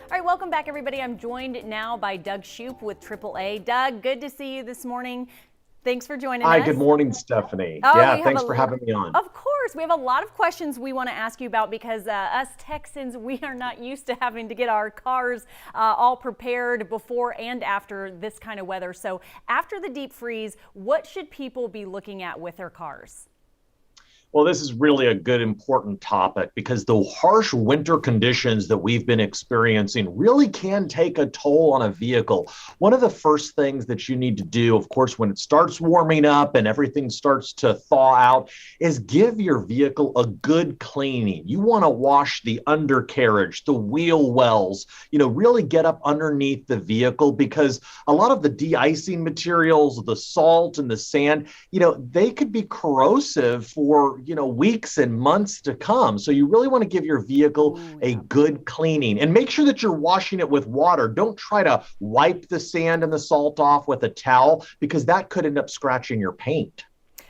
All right, welcome back, everybody. I'm joined now by Doug Shupe with AAA. Doug, good to see you this morning. Thanks for joining Hi, us. good morning, Stephanie. Oh, Yeah, we have thanks for having me on. of course, we have a lot of questions we want to ask you about because us Texans, we are not used to having to get our cars all prepared before and after this kind of weather. So after the deep freeze, what should people be looking at with their cars? Well, this is really a good, important topic because the harsh winter conditions that we've been experiencing really can take a toll on a vehicle. One of the first things that you need to do, of course, when it starts warming up and everything starts to thaw out, is give your vehicle a good cleaning. You want to wash the undercarriage, the wheel wells, really get up underneath the vehicle because a lot of the de-icing materials, the salt and the sand, they could be corrosive for weeks and months to come. So you really want to give your vehicle a good cleaning and make sure that you're washing it with water. Don't try to wipe the sand and the salt off with a towel because that could end up scratching your paint.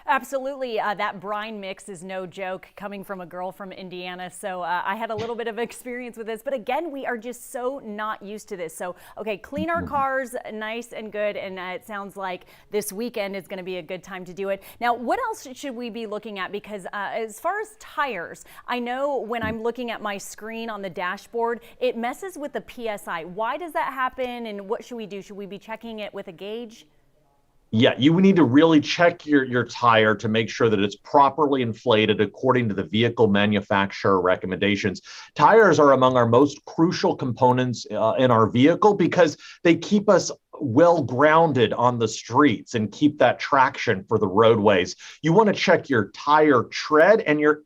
Absolutely. That brine mix is no joke coming from a girl from Indiana. So I had a little bit of experience with this. But again, we are just so not used to this. So, okay, clean our cars nice and good. And it sounds like this weekend is going to be a good time to do it. Now, what else should we be looking at? Because as far as tires, I know when I'm looking at my screen on the dashboard, it messes with the PSI. Why does that happen? And what should we do? Should we be checking it with a gauge? Yeah, you need to really check your tire to make sure that it's properly inflated according to the vehicle manufacturer recommendations. Tires are among our most crucial components in our vehicle because they keep us well grounded on the streets and keep that traction for the roadways. You want to check your tire tread and your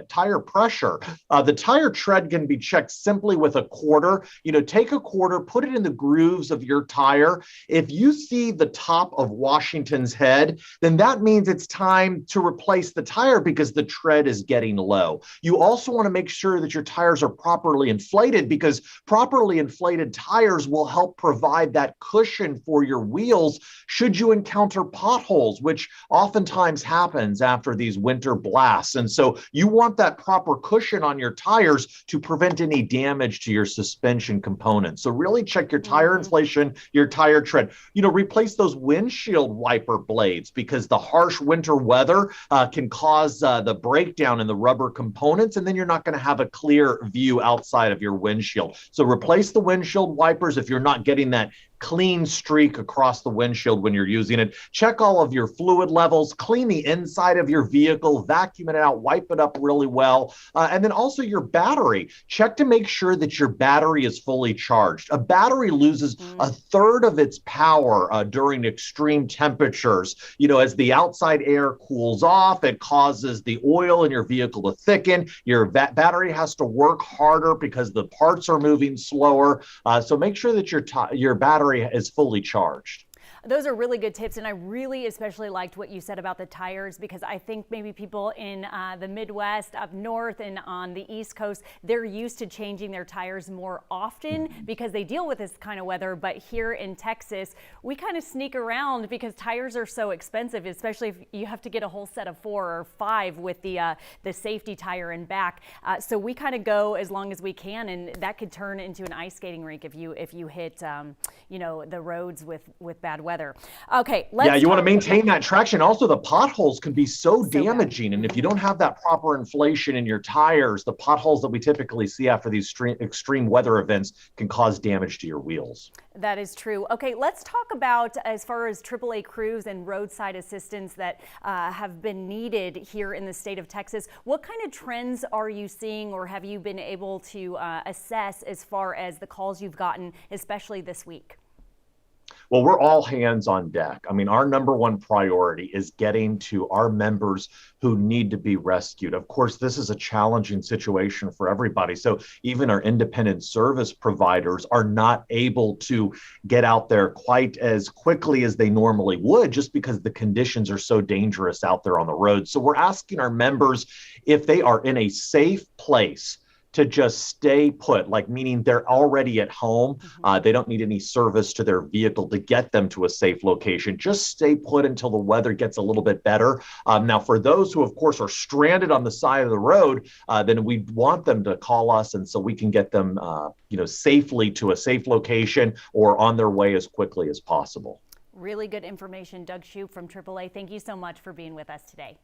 tire pressure. The tire tread can be checked simply with a quarter. Take a quarter, put it in the grooves of your tire. If you see the top of Washington's head, then that means it's time to replace the tire because the tread is getting low. You also want to make sure that your tires are properly inflated because properly inflated tires will help provide that cushion for your wheels should you encounter potholes, which oftentimes happens after these winter blasts. And so you want that proper cushion on your tires to prevent any damage to your suspension components. So really check your tire inflation, your tire tread. Replace those windshield wiper blades because the harsh winter weather can cause the breakdown in the rubber components, and then you're not going to have a clear view outside of your windshield. So replace the windshield wipers if you're not getting that clean streak across the windshield when you're using it. Check all of your fluid levels, clean the inside of your vehicle, vacuum it out, wipe it up really well. And then also your battery. Check to make sure that your battery is fully charged. A battery loses a third of its power during extreme temperatures. As the outside air cools off, it causes the oil in your vehicle to thicken. Your battery has to work harder because the parts are moving slower. So make sure that your battery is fully charged. Those are really good tips, and I really especially liked what you said about the tires because I think maybe people in the Midwest, up north, and on the East Coast, they're used to changing their tires more often because they deal with this kind of weather. But here in Texas, we kind of sneak around because tires are so expensive, especially if you have to get a whole set of 4 or 5 with the safety tire and back. So we kind of go as long as we can, and that could turn into an ice skating rink if you hit the roads with bad weather. Okay, you want to maintain that traction. Also, the potholes can be so damaging. And if you don't have that proper inflation in your tires, the potholes that we typically see after these extreme weather events can cause damage to your wheels. That is true. Okay, let's talk about as far as AAA crews and roadside assistance that have been needed here in the state of Texas. What kind of trends are you seeing or have you been able to assess as far as the calls you've gotten, especially this week? Well, we're all hands on deck. I mean, our number one priority is getting to our members who need to be rescued. Of course, this is a challenging situation for everybody. So even our independent service providers are not able to get out there quite as quickly as they normally would just because the conditions are so dangerous out there on the road. So we're asking our members if they are in a safe place to just stay put, like meaning they're already at home. They don't need any service to their vehicle to get them to a safe location. Just stay put until the weather gets a little bit better. Now, for those who, of course, are stranded on the side of the road, then we want them to call us, and so we can get them, safely to a safe location or on their way as quickly as possible. Really good information. Doug Shupe from AAA, thank you so much for being with us today.